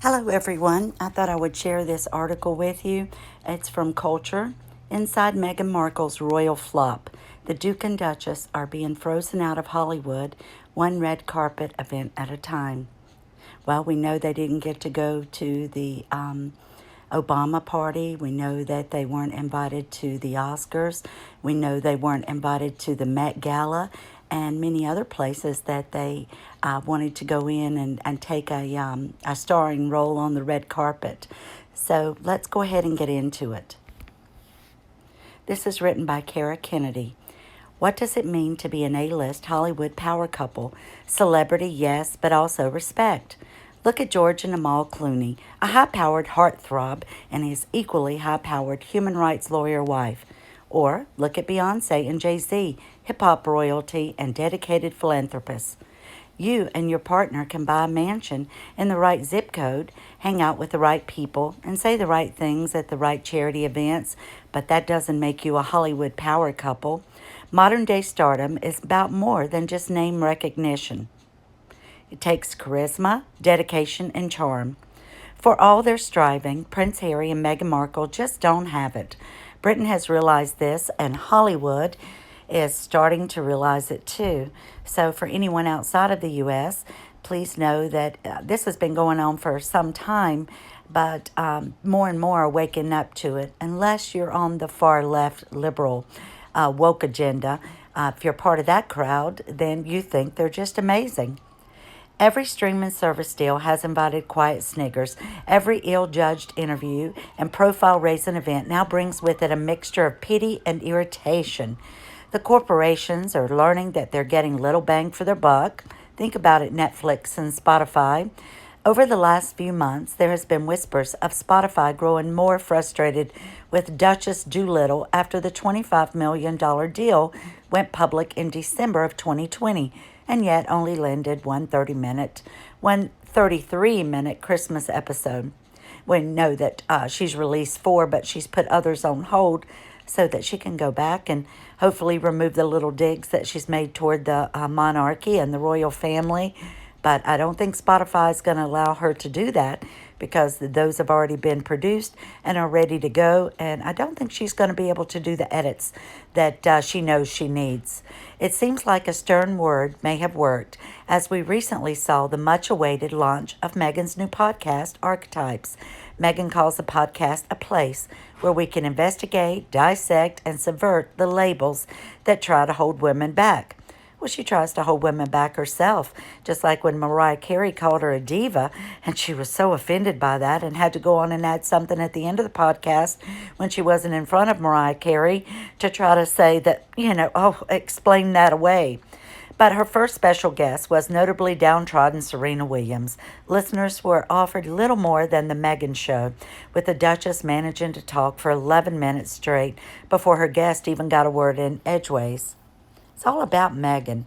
Hello, everyone. I thought I would share this article with you. It's from Culture. Inside Meghan Markle's royal flop, the Duke and Duchess are being frozen out of Hollywood, one red carpet event at a time. Well, we know they didn't get to go to the Obama party. We know that they weren't invited to the Oscars. We know they weren't invited to the Met Gala and many other places that they wanted to go in and take a starring role on the red carpet. So let's go ahead and get into it. This is written by Kara Kennedy. What does it mean to be an A-list Hollywood power couple? Celebrity, yes, but also respect. Look at George and Amal Clooney, a high-powered heartthrob and his equally high-powered human rights lawyer wife. Or look at Beyonce and Jay-Z, hip-hop royalty and dedicated philanthropists. You and your partner can buy a mansion in the right zip code, hang out with the right people, and say the right things at the right charity events, but that doesn't make you a Hollywood power couple. Modern-day stardom is about more than just name recognition. It takes charisma, dedication, and charm. For all their striving, Prince Harry and Meghan Markle just don't have it. Britain has realized this, and Hollywood is starting to realize it too. So for anyone outside of the U.S., please know that this has been going on for some time, but more and more are waking up to it, unless you're on the far left liberal woke agenda. If you're part of that crowd, then you think they're just amazing. Every streaming service deal has invited quiet sniggers. Every ill-judged interview and profile-raising event now brings with it a mixture of pity and irritation. The corporations are learning that they're getting little bang for their buck. Think about it, Netflix and Spotify. Over the last few months, there has been whispers of Spotify growing more frustrated with Duchess Doolittle after the $25 million deal went public in December of 2020, and yet only landed one 33-minute Christmas episode. We know that she's released 4, but she's put others on hold so that she can go back and hopefully remove the little digs that she's made toward the monarchy and the royal family. But I don't think Spotify is going to allow her to do that because those have already been produced and are ready to go. And I don't think she's going to be able to do the edits that she knows she needs. It seems like a stern word may have worked, as we recently saw the much-awaited launch of Meghan's new podcast, Archetypes. Meghan calls the podcast a place where we can investigate, dissect, and subvert the labels that try to hold women back. Well, she tries to hold women back herself, just like when Mariah Carey called her a diva, and she was so offended by that and had to go on and add something at the end of the podcast when she wasn't in front of Mariah Carey to try to say that, explain that away. But her first special guest was notably downtrodden Serena Williams. Listeners were offered little more than the Meghan show, with the Duchess managing to talk for 11 minutes straight before her guest even got a word in edgeways. It's all about Meghan.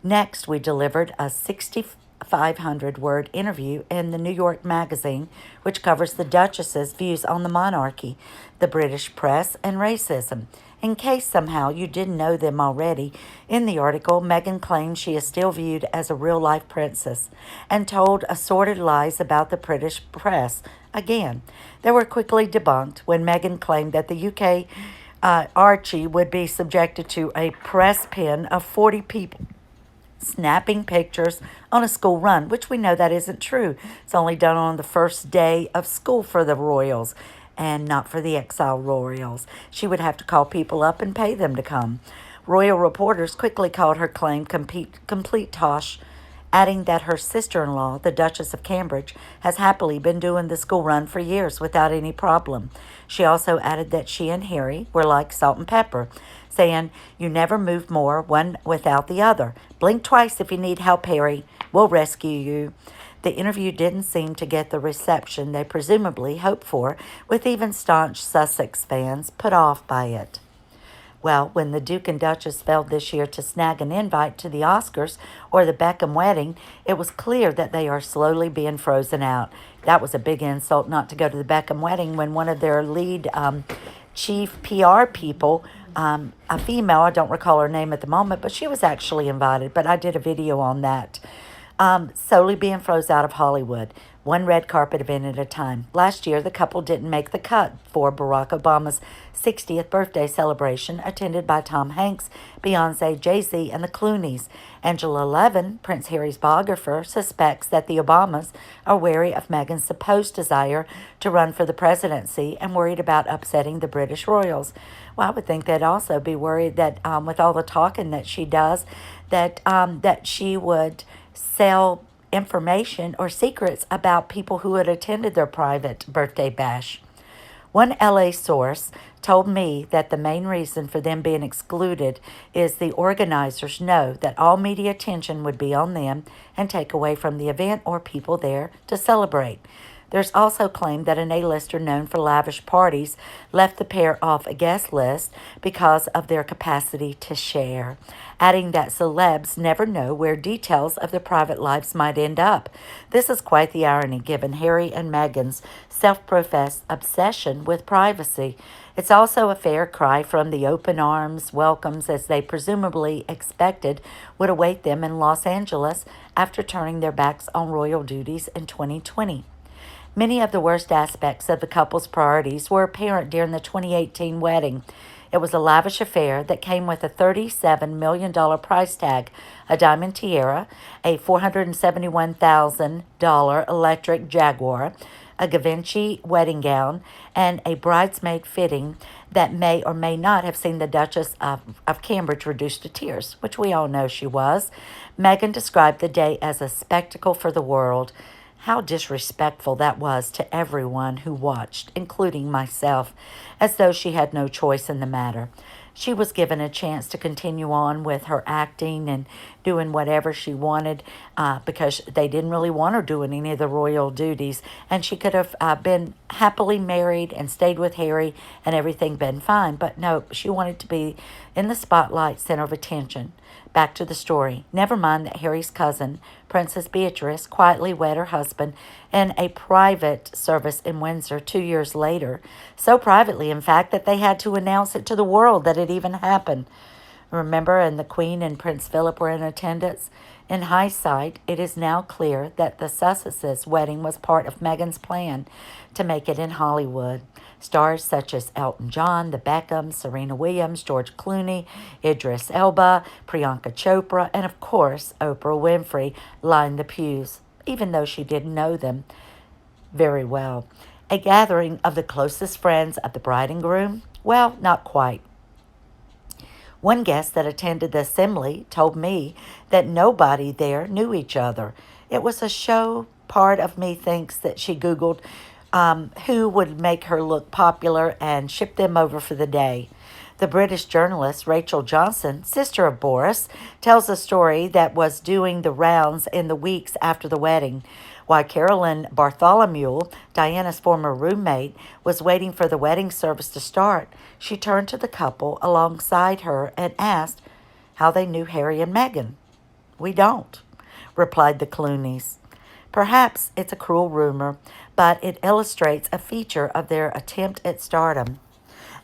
Next, we delivered a 6,500-word interview in the New York Magazine, which covers the Duchess's views on the monarchy, the British press, and racism. In case somehow you didn't know them already, in the article, Meghan claims she is still viewed as a real-life princess and told assorted lies about the British press. Again, they were quickly debunked when Meghan claimed that the UK Archie would be subjected to a press pen of 40 people snapping pictures on a school run, which we know that isn't true. It's only done on the first day of school for the royals and not for the exile royals. She would have to call people up and pay them to come. Royal reporters quickly called her claim complete tosh, adding that her sister-in-law, the Duchess of Cambridge, has happily been doing the school run for years without any problem. She also added that she and Harry were like salt and pepper, saying, "You never move more one without the other. Blink twice if you need help, Harry. We'll rescue you." The interview didn't seem to get the reception they presumably hoped for, with even staunch Sussex fans put off by it. Well, when the Duke and Duchess failed this year to snag an invite to the Oscars or the Beckham wedding, it was clear that they are slowly being frozen out. That was a big insult not to go to the Beckham wedding when one of their lead chief PR people, a female, I don't recall her name at the moment, but she was actually invited, but I did a video on that. solely being froze out of Hollywood, one red carpet event at a time. Last year, the couple didn't make the cut for Barack Obama's 60th birthday celebration, attended by Tom Hanks, Beyonce, Jay-Z, and the Clooneys. Angela Levin, Prince Harry's biographer, suspects that the Obamas are wary of Meghan's supposed desire to run for the presidency and worried about upsetting the British royals. Well, I would think they'd also be worried that with all the talking that she does, that she would sell information or secrets about people who had attended their private birthday bash. One LA source told me that the main reason for them being excluded is the organizers know that all media attention would be on them and take away from the event or people there to celebrate. There's also claim that an A-lister known for lavish parties left the pair off a guest list because of their capacity to share, adding that celebs never know where details of their private lives might end up. This is quite the irony given Harry and Meghan's self-professed obsession with privacy. It's also a fair cry from the open arms welcomes as they presumably expected would await them in Los Angeles after turning their backs on royal duties in 2020. Many of the worst aspects of the couple's priorities were apparent during the 2018 wedding. It was a lavish affair that came with a $37 million price tag, a diamond tiara, a $471,000 electric Jaguar, a Givenchy wedding gown, and a bridesmaid fitting that may or may not have seen the Duchess of Cambridge reduced to tears, which we all know she was. Meghan described the day as a spectacle for the world. How disrespectful that was to everyone who watched, including myself, as though she had no choice in the matter. She was given a chance to continue on with her acting and doing whatever she wanted because they didn't really want her doing any of the royal duties. And she could have been happily married and stayed with Harry and everything been fine. But no, she wanted to be in the spotlight, center of attention. Back to the story. Never mind that Harry's cousin, Princess Beatrice, quietly wed her husband in a private service in Windsor 2 years later. So privately, in fact, that they had to announce it to the world that it even happened. Remember, and the Queen and Prince Philip were in attendance. In hindsight, it is now clear that the Sussexes' wedding was part of Meghan's plan to make it in Hollywood. Stars such as Elton John, the Beckhams, Serena Williams, George Clooney, Idris Elba, Priyanka Chopra, and of course, Oprah Winfrey lined the pews, even though she didn't know them very well. A gathering of the closest friends of the bride and groom? Well, not quite. One guest that attended the assembly told me that nobody there knew each other. It was a show. Part of me thinks that she Googled who would make her look popular and shipped them over for the day. The British journalist Rachel Johnson, sister of Boris, tells a story that was doing the rounds in the weeks after the wedding. While Carolyn Bartholomew, Diana's former roommate, was waiting for the wedding service to start, she turned to the couple alongside her and asked how they knew Harry and Meghan. "We don't," replied the Clooneys. Perhaps it's a cruel rumor, but it illustrates a feature of their attempt at stardom.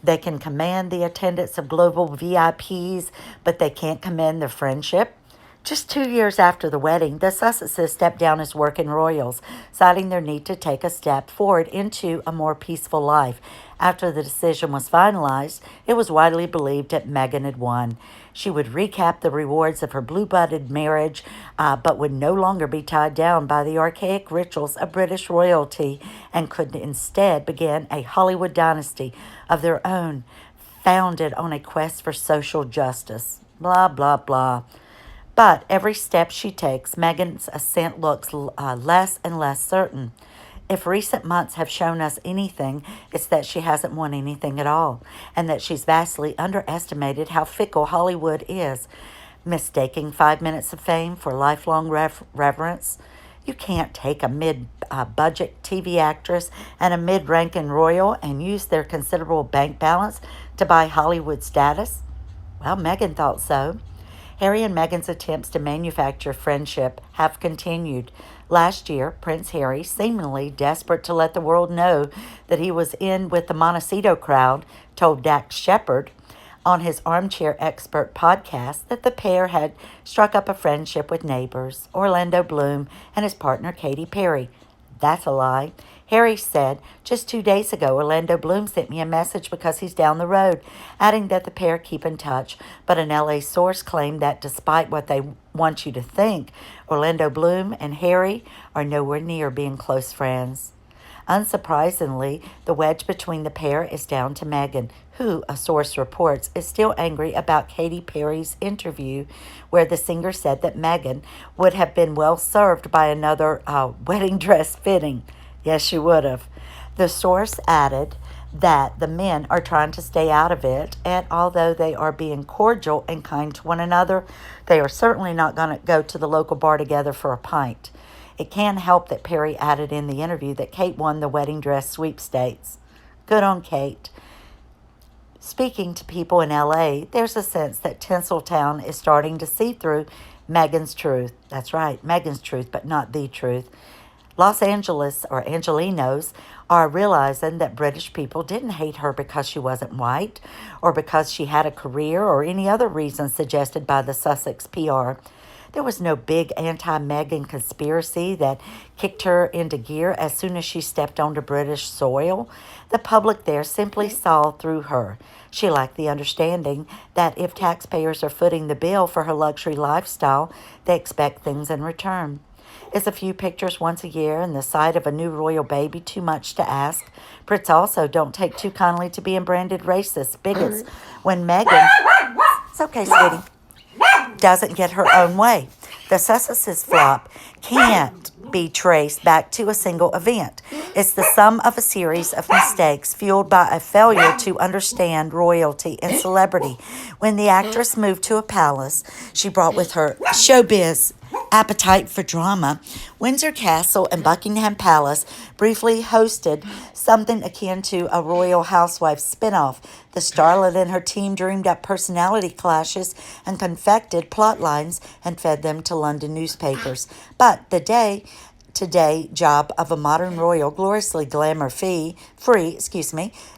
They can command the attendance of global VIPs, but they can't command their friendship. Just 2 years after the wedding, the Sussexes stepped down as working royals, citing their need to take a step forward into a more peaceful life. After the decision was finalized, it was widely believed that Meghan had won. She would recap the rewards of her blue-blooded marriage, but would no longer be tied down by the archaic rituals of British royalty and could instead begin a Hollywood dynasty of their own, founded on a quest for social justice. Blah, blah, blah. But every step she takes, Meghan's ascent looks less and less certain. If recent months have shown us anything, it's that she hasn't won anything at all, and that she's vastly underestimated how fickle Hollywood is, mistaking 5 minutes of fame for lifelong reverence. You can't take a mid-budget TV actress and a mid-ranking royal and use their considerable bank balance to buy Hollywood status. Well, Meghan thought so. Harry and Meghan's attempts to manufacture friendship have continued. Last year, Prince Harry, seemingly desperate to let the world know that he was in with the Montecito crowd, told Dax Shepard on his Armchair Expert podcast that the pair had struck up a friendship with neighbors, Orlando Bloom and his partner Katy Perry. That's a lie. Harry said, just 2 days ago, Orlando Bloom sent me a message because he's down the road, adding that the pair keep in touch. But an LA source claimed that despite what they want you to think, Orlando Bloom and Harry are nowhere near being close friends. Unsurprisingly, the wedge between the pair is down to Meghan, who, a source reports, is still angry about Katy Perry's interview where the singer said that Meghan would have been well served by another wedding dress fitting. Yes, she would have. The source added that the men are trying to stay out of it, and although they are being cordial and kind to one another, they are certainly not going to go to the local bar together for a pint. It can't help that Perry added in the interview that Kate won the wedding dress sweepstakes. Good on Kate. Speaking to people in LA, there's a sense that Tinseltown is starting to see through Meghan's truth. That's right, Meghan's truth, but not the truth. Los Angeles, or Angelenos, are realizing that British people didn't hate her because she wasn't white, or because she had a career, or any other reason suggested by the Sussex PR. There was no big anti-Meghan conspiracy that kicked her into gear as soon as she stepped onto British soil. The public there simply saw through her. She lacked the understanding that if taxpayers are footing the bill for her luxury lifestyle, they expect things in return. Is a few pictures once a year and the sight of a new royal baby too much to ask? Brits also don't take too kindly to being branded racist bigots when Meghan... It's okay, sweetie. Doesn't get her own way. The Sussexes flop can't be traced back to a single event. It's the sum of a series of mistakes fueled by a failure to understand royalty and celebrity. When the actress moved to a palace, she brought with her showbiz appetite for drama. Windsor Castle and Buckingham Palace briefly hosted something akin to a Royal Housewives spinoff. The starlet and her team dreamed up personality clashes and confected plot lines and fed them to London newspapers. But the day-to-day job of a modern royal, gloriously free,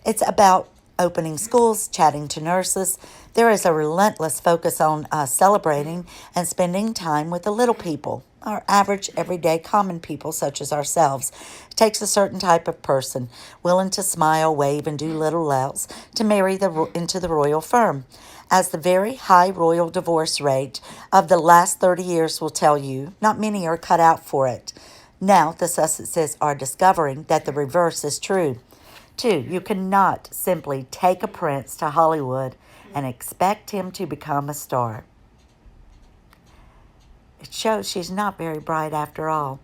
it's about opening schools, chatting to nurses. There is a relentless focus on celebrating and spending time with the little people, our average, everyday, common people such as ourselves. It takes a certain type of person, willing to smile, wave, and do little else, to marry into the royal firm. As the very high royal divorce rate of the last 30 years will tell you, not many are cut out for it. Now the Sussexes are discovering that the reverse is true. 2, you cannot simply take a prince to Hollywood and expect him to become a star. It shows she's not very bright after all.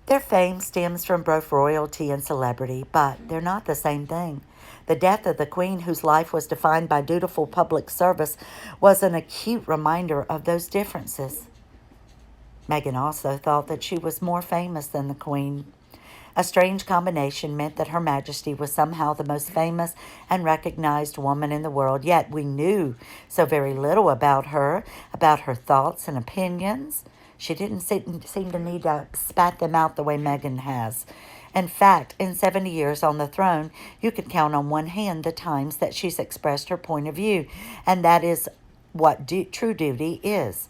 Their fame stems from both royalty and celebrity, but they're not the same thing. The death of the Queen, whose life was defined by dutiful public service, was an acute reminder of those differences. Meghan also thought that she was more famous than the Queen. A strange combination meant that Her Majesty was somehow the most famous and recognized woman in the world, yet we knew so very little about her thoughts and opinions. She didn't seem to need to spat them out the way Meghan has. In fact, in 70 years on the throne, you could count on one hand the times that she's expressed her point of view, and that is what true duty is.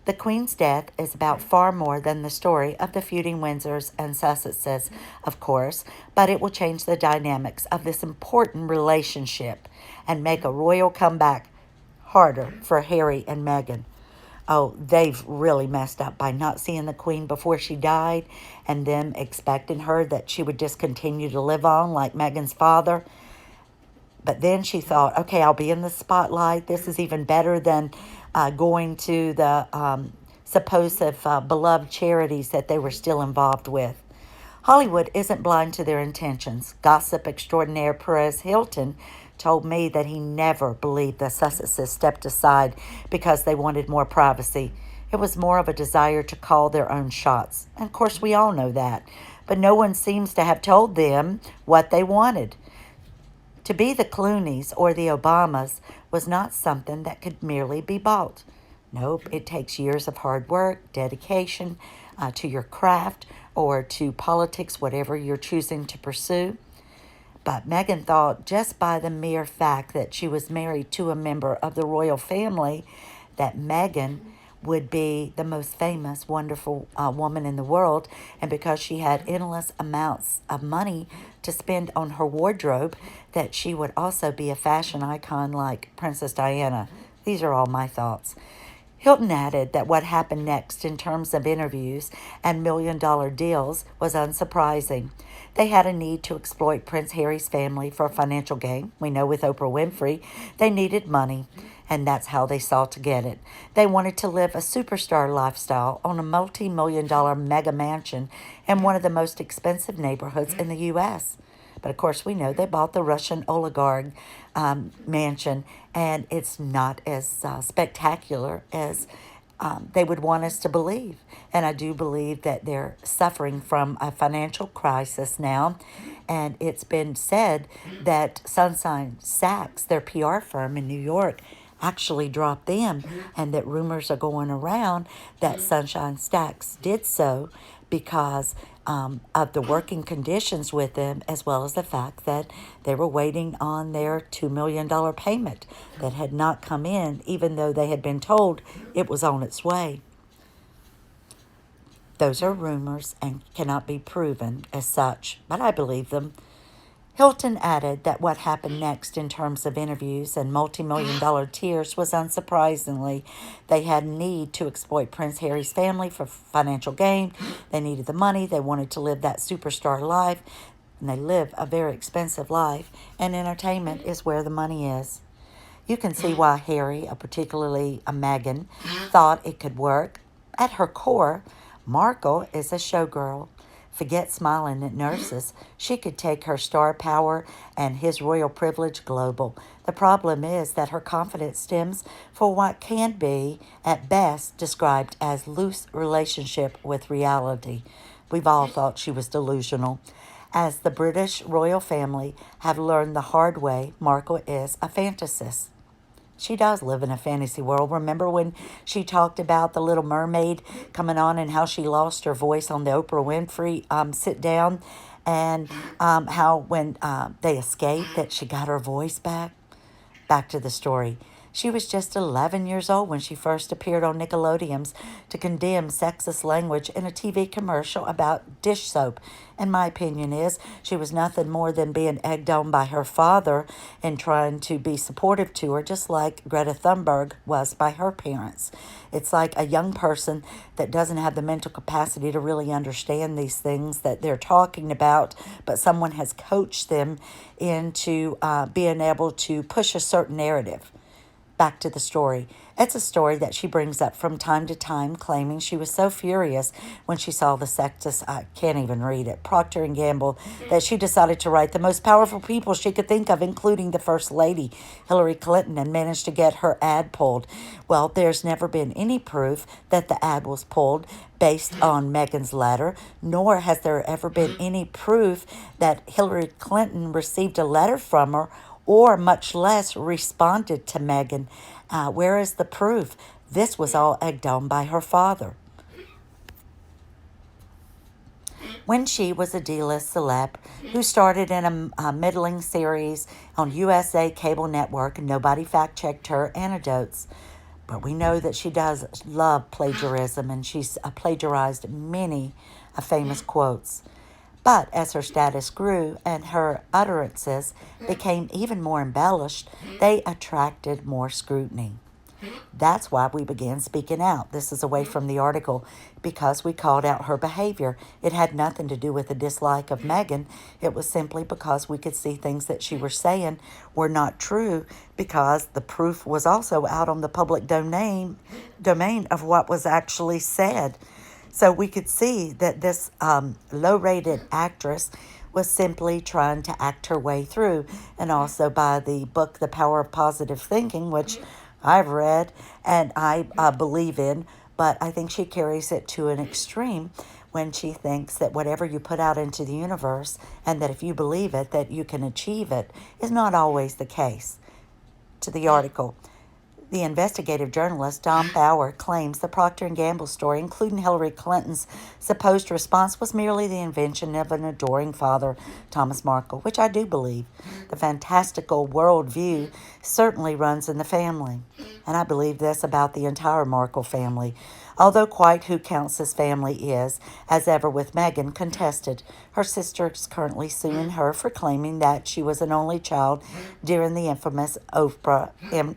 The Queen's death is about far more than the story of the feuding Windsors and Sussexes, of course, but it will change the dynamics of this important relationship and make a royal comeback harder for Harry and Meghan. Oh, they've really messed up by not seeing the Queen before she died and them expecting her that she would just continue to live on like Meghan's father. But then she thought, okay, I'll be in the spotlight. This is even better than going to the supposed beloved charities that they were still involved with. Hollywood isn't blind to their intentions. Gossip extraordinaire Perez Hilton told me that he never believed the Sussexes stepped aside because they wanted more privacy. It was more of a desire to call their own shots. And of course, we all know that. But no one seems to have told them what they wanted. To be the Clooneys or the Obamas was not something that could merely be bought. Nope, it takes years of hard work, dedication to your craft or to politics, whatever you're choosing to pursue. But Meghan thought just by the mere fact that she was married to a member of the royal family, that Meghan would be the most famous, wonderful woman in the world. And because she had endless amounts of money to spend on her wardrobe, that she would also be a fashion icon like Princess Diana. These are all my thoughts. Hilton added that what happened next in terms of interviews and million-dollar deals was unsurprising. They had a need to exploit Prince Harry's family for financial gain. We know with Oprah Winfrey, they needed money, and that's how they sought to get it. They wanted to live a superstar lifestyle on a multi-million-dollar mega mansion in one of the most expensive neighborhoods in the U.S. But of course, we know they bought the Russian oligarch mansion, and it's not as spectacular as they would want us to believe. And I do believe that they're suffering from a financial crisis now. And it's been said that Sunshine Sachs, their PR firm in New York, actually dropped them, and that rumors are going around that Sunshine Sachs did so because of the working conditions with them, as well as the fact that they were waiting on their $2 million payment that had not come in, even though they had been told it was on its way. Those are rumors and cannot be proven as such, but I believe them. Hilton added that what happened next in terms of interviews and multi-million-dollar tiers was unsurprisingly, they had a need to exploit Prince Harry's family for financial gain. They needed the money. They wanted to live that superstar life, and they live a very expensive life, and entertainment is where the money is. You can see why Harry, particularly Meghan, thought it could work. At her core, Markle is a showgirl. Forget smiling at nurses. She could take her star power and his royal privilege global. The problem is that her confidence stems from what can be, at best, described as loose relationship with reality. We've all thought she was delusional. As the British royal family have learned the hard way, Markle is a fantasist. She does live in a fantasy world. Remember when she talked about the Little Mermaid coming on and how she lost her voice on the Oprah Winfrey sit down, and how when they escaped that she got her voice back? Back to the story. She was just 11 years old when she first appeared on Nickelodeon's to condemn sexist language in a TV commercial about dish soap. And my opinion is she was nothing more than being egged on by her father and trying to be supportive to her, just like Greta Thunberg was by her parents. It's like a young person that doesn't have the mental capacity to really understand these things that they're talking about, but someone has coached them into being able to push a certain narrative. Back to the story. It's a story that she brings up from time to time, claiming she was so furious when she saw the sexist, I can't even read it, Procter & Gamble, that she decided to write the most powerful people she could think of, including the First Lady, Hillary Clinton, and managed to get her ad pulled. Well, there's never been any proof that the ad was pulled based on Meghan's letter, nor has there ever been any proof that Hillary Clinton received a letter from her or much less responded to Meghan. Where is the proof? This was all egged on by her father. When she was a D-list celeb who started in a middling series on USA Cable Network, nobody fact-checked her anecdotes. But we know that she does love plagiarism, and she's plagiarized many famous quotes. But as her status grew and her utterances became even more embellished, they attracted more scrutiny. That's why we began speaking out. This is away from the article, because we called out her behavior. It had nothing to do with a dislike of Meghan. It was simply because we could see things that she was saying were not true, because the proof was also out on the public domain of what was actually said. So we could see that this low-rated actress was simply trying to act her way through. And also by the book, The Power of Positive Thinking, which I've read and I believe in, but I think she carries it to an extreme when she thinks that whatever you put out into the universe, and that if you believe it, that you can achieve it, is not always the case. To the article. The investigative journalist Don Bauer claims the Procter & Gamble story, including Hillary Clinton's supposed response, was merely the invention of an adoring father, Thomas Markle, which I do believe. The fantastical worldview certainly runs in the family, and I believe this about the entire Markle family. Although quite who counts as family is, as ever with Meghan, contested. Her sister is currently suing her for claiming that she was an only child during the infamous Oprah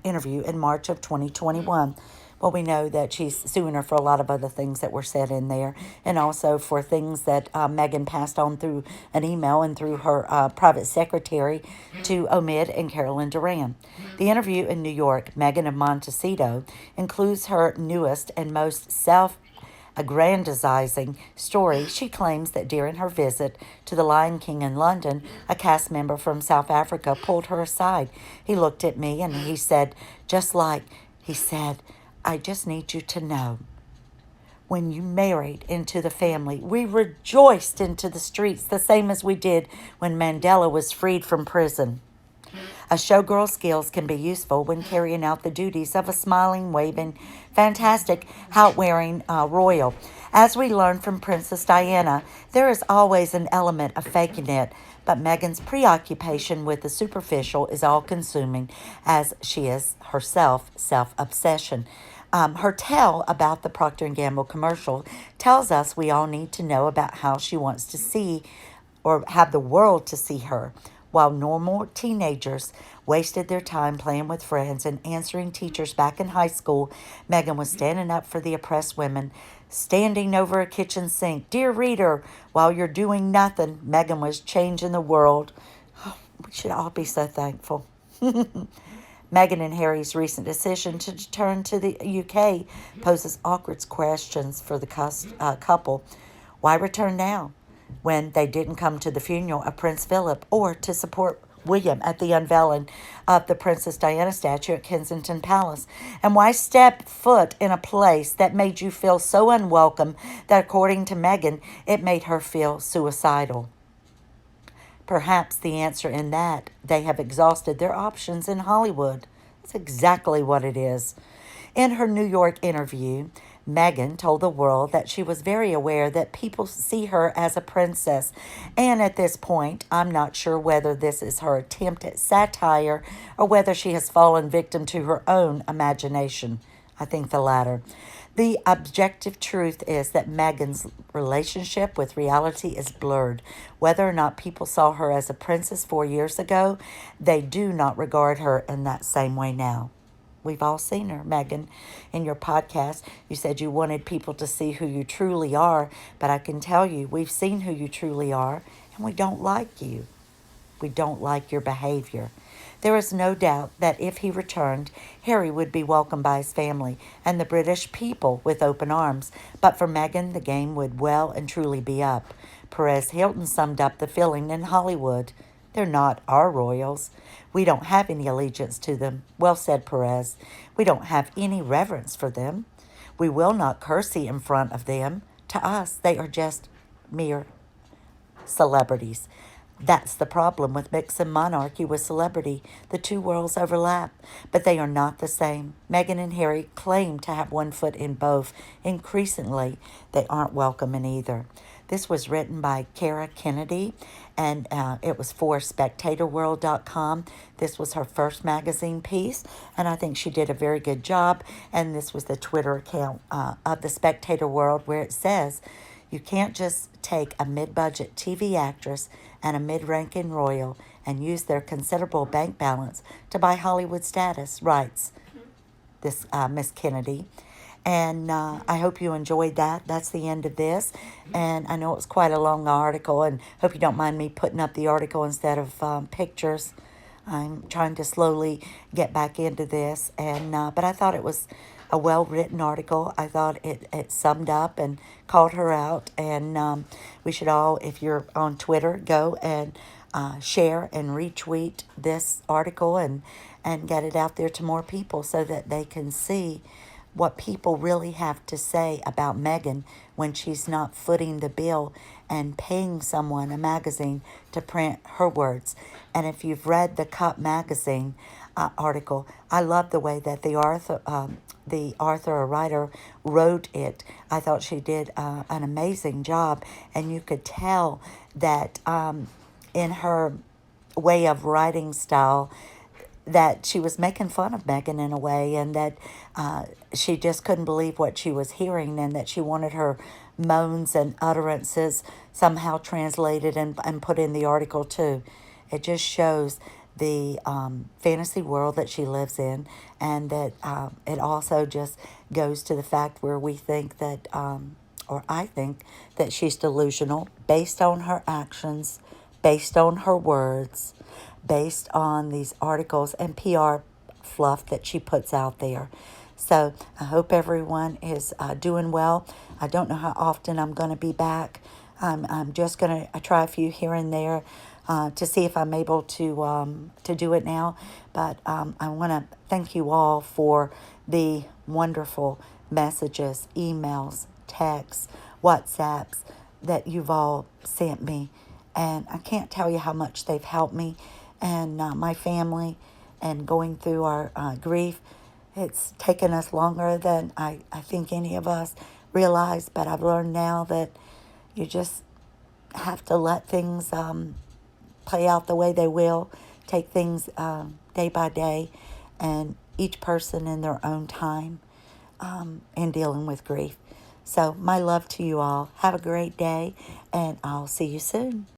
interview in March of 2021. Well, we know that she's suing her for a lot of other things that were said in there, and also for things that Meghan passed on through an email and through her private secretary to Omid and Carolyn Duran. The interview in New York, Meghan of Montecito, includes her newest and most aggrandizing story. She claims that during her visit to the Lion King in London, a cast member from South Africa pulled her aside. He looked at me and he said, he said, I just need you to know, when you married into the family, we rejoiced into the streets the same as we did when Mandela was freed from prison. A showgirl's skills can be useful when carrying out the duties of a smiling, waving, fantastic, hat-wearing royal. As we learned from Princess Diana, there is always an element of faking it, but Meghan's preoccupation with the superficial is all-consuming, as she is herself self-obsession. Her tale about the Procter & Gamble commercial tells us we all need to know about how she wants to see or have the world to see her. While normal teenagers wasted their time playing with friends and answering teachers back in high school, Meghan was standing up for the oppressed women, standing over a kitchen sink. Dear reader, while you're doing nothing, Meghan was changing the world. Oh, we should all be so thankful. Meghan and Harry's recent decision to return to the UK poses awkward questions for the couple. Why return now, when they didn't come to the funeral of Prince Philip or to support William at the unveiling of the Princess Diana statue at Kensington Palace? And why step foot in a place that made you feel so unwelcome that, according to Meghan, it made her feel suicidal? Perhaps the answer in that they have exhausted their options in Hollywood. That's exactly what it is. In her New York interview, Meghan told the world that she was very aware that people see her as a princess. And at this point, I'm not sure whether this is her attempt at satire or whether she has fallen victim to her own imagination. I think the latter. The objective truth is that Meghan's relationship with reality is blurred. Whether or not people saw her as a princess 4 years ago, they do not regard her in that same way now. We've all seen her, Meghan. In your podcast, you said you wanted people to see who you truly are, but I can tell you, we've seen who you truly are, and we don't like you. We don't like your behavior. There is no doubt that if he returned, Harry would be welcomed by his family and the British people with open arms. But for Meghan, the game would well and truly be up. Perez Hilton summed up the feeling in Hollywood. They're not our royals. We don't have any allegiance to them. Well said, Perez. We don't have any reverence for them. We will not curtsy in front of them. To us, they are just mere celebrities. That's the problem with mixing monarchy with celebrity. The two worlds overlap, but they are not the same. Meghan and Harry claim to have one foot in both. Increasingly, they aren't welcome in either. This was written by Kara Kennedy, and it was for SpectatorWorld.com. This was her first magazine piece, and I think she did a very good job. And this was the Twitter account of the Spectator World, where it says, you can't just take a mid-budget TV actress and a mid-ranking royal and use their considerable bank balance to buy Hollywood status, writes this Miss Kennedy. And I hope you enjoyed that. That's the end of this. And I know it was quite a long article, and hope you don't mind me putting up the article instead of pictures. I'm trying to slowly get back into this, and but I thought it was a well-written article. I thought it summed up and called her out, and we should all, if you're on Twitter, go and share and retweet this article and get it out there to more people so that they can see what people really have to say about Meghan when she's not footing the bill and paying someone, a magazine, to print her words. And if you've read the Cut magazine, article. I love the way that the author or writer wrote it. I thought she did an amazing job, and you could tell that in her way of writing style that she was making fun of Meghan in a way, and that she just couldn't believe what she was hearing, and that she wanted her moans and utterances somehow translated and put in the article too. It just shows the fantasy world that she lives in, and that it also just goes to the fact where we think that, or I think, that she's delusional based on her actions, based on her words, based on these articles and PR fluff that she puts out there. So I hope everyone is doing well. I don't know how often I'm going to be back. I'm just going to try a few here and there to see if I'm able to do it now. But I want to thank you all for the wonderful messages, emails, texts, WhatsApps that you've all sent me. And I can't tell you how much they've helped me and my family, and going through our grief. It's taken us longer than I think any of us realize, but I've learned now that you just have to let things play out the way they will, take things day by day, and each person in their own time in dealing with grief. So my love to you all. Have a great day, and I'll see you soon.